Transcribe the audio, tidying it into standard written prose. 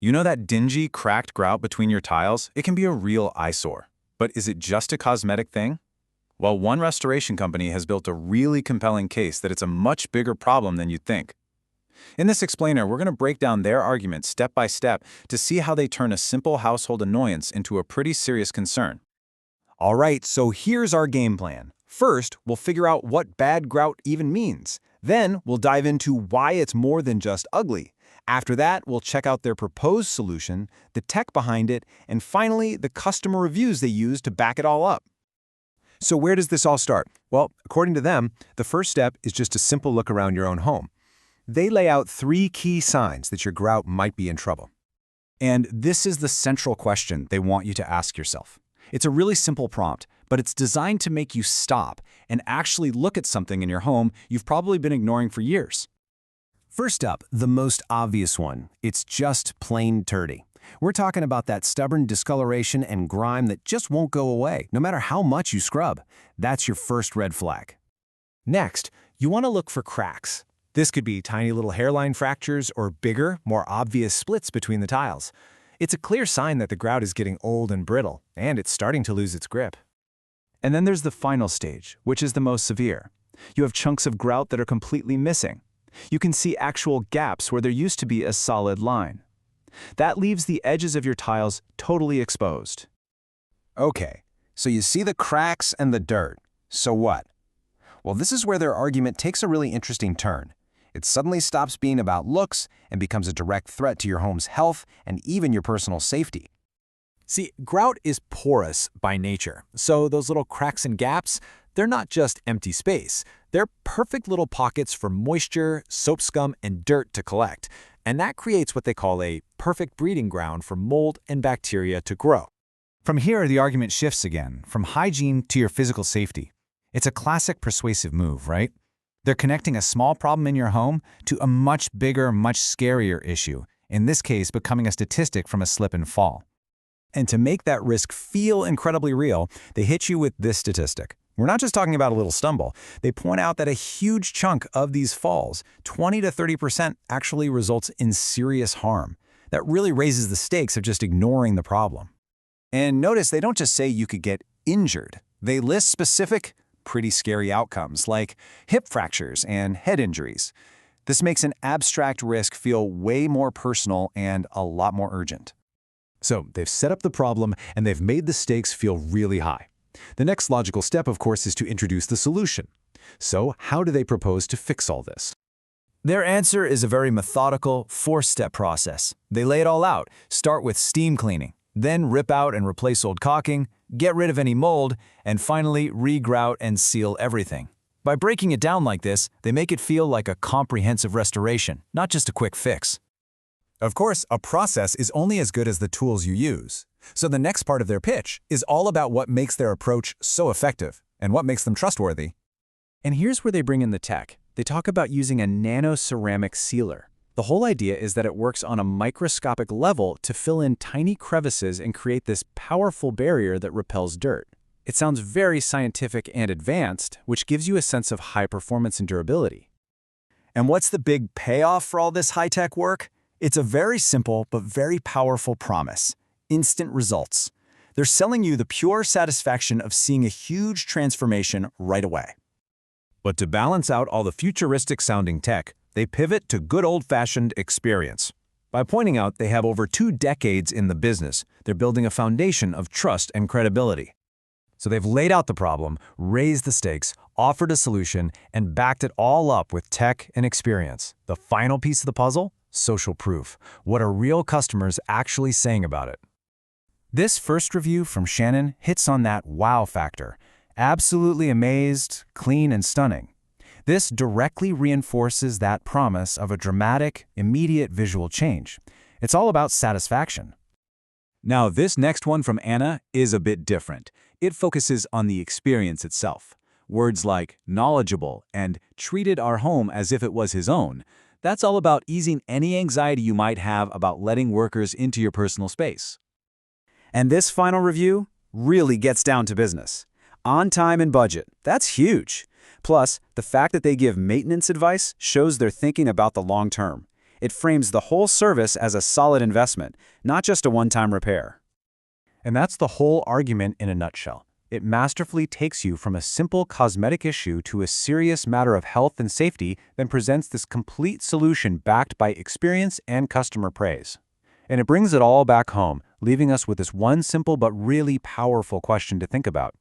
You know that dingy, cracked grout between your tiles? It can be a real eyesore. But is it just a cosmetic thing? Well, one restoration company has built a really compelling case that it's a much bigger problem than you'd think. In this explainer, we're going to break down their argument step by step to see how they turn a simple household annoyance into a pretty serious concern. All right, so here's our game plan. First, we'll figure out what bad grout even means. Then, we'll dive into why it's more than just ugly. After that, we'll check out their proposed solution, the tech behind it, and finally, the customer reviews they use to back it all up. So where does this all start? Well, according to them, the first step is just a simple look around your own home. They lay out 3 key signs that your grout might be in trouble. And this is the central question they want you to ask yourself. It's a really simple prompt, but it's designed to make you stop and actually look at something in your home you've probably been ignoring for years. First up, the most obvious one. It's just plain dirty. We're talking about that stubborn discoloration and grime that just won't go away, no matter how much you scrub. That's your first red flag. Next, you want to look for cracks. This could be tiny little hairline fractures or bigger, more obvious splits between the tiles. It's a clear sign that the grout is getting old and brittle, and it's starting to lose its grip. And then there's the final stage, which is the most severe. You have chunks of grout that are completely missing. You can see actual gaps where there used to be a solid line. That leaves the edges of your tiles totally exposed. Okay, so you see the cracks and the dirt. So what? Well, this is where their argument takes a really interesting turn. It suddenly stops being about looks and becomes a direct threat to your home's health and even your personal safety. See, grout is porous by nature, so those little cracks and gaps, they're not just empty space. They're perfect little pockets for moisture, soap scum, and dirt to collect, and that creates what they call a perfect breeding ground for mold and bacteria to grow. From here, the argument shifts again, from hygiene to your physical safety. It's a classic persuasive move, right? They're connecting a small problem in your home to a much bigger, much scarier issue, in this case becoming a statistic from a slip and fall. And to make that risk feel incredibly real, they hit you with this statistic. We're not just talking about a little stumble. They point out that a huge chunk of these falls, 20 to 30%, actually results in serious harm. That really raises the stakes of just ignoring the problem. And notice they don't just say you could get injured. They list specific, pretty scary outcomes like hip fractures and head injuries. This makes an abstract risk feel way more personal and a lot more urgent. So they've set up the problem and they've made the stakes feel really high. The next logical step, of course, is to introduce the solution. So how do they propose to fix all this? Their answer is a very methodical, 4-step process. They lay it all out. Start with steam cleaning, then rip out and replace old caulking, get rid of any mold, and finally re-grout and seal everything. By breaking it down like this, they make it feel like a comprehensive restoration, not just a quick fix. Of course, a process is only as good as the tools you use. So the next part of their pitch is all about what makes their approach so effective and what makes them trustworthy. And here's where they bring in the tech. They talk about using a nano-ceramic sealer. The whole idea is that it works on a microscopic level to fill in tiny crevices and create this powerful barrier that repels dirt. It sounds very scientific and advanced, which gives you a sense of high performance and durability. And what's the big payoff for all this high-tech work? It's a very simple but very powerful promise. Instant results. They're selling you the pure satisfaction of seeing a huge transformation right away. But to balance out all the futuristic-sounding tech, they pivot to good old-fashioned experience. By pointing out they have over 2 decades in the business, they're building a foundation of trust and credibility. So they've laid out the problem, raised the stakes, offered a solution, and backed it all up with tech and experience. The final piece of the puzzle? Social proof. What are real customers actually saying about it? This first review from Shannon hits on that wow factor. Absolutely amazed, clean, and stunning. This directly reinforces that promise of a dramatic, immediate visual change. It's all about satisfaction. Now, this next one from Anna is a bit different. It focuses on the experience itself. Words like knowledgeable and treated our home as if it was his own. That's all about easing any anxiety you might have about letting workers into your personal space. And this final review really gets down to business. On time and budget. That's huge. Plus, the fact that they give maintenance advice shows they're thinking about the long term. It frames the whole service as a solid investment, not just a one-time repair. And that's the whole argument in a nutshell. It masterfully takes you from a simple cosmetic issue to a serious matter of health and safety, then presents this complete solution backed by experience and customer praise. And it brings it all back home, leaving us with this one simple but really powerful question to think about.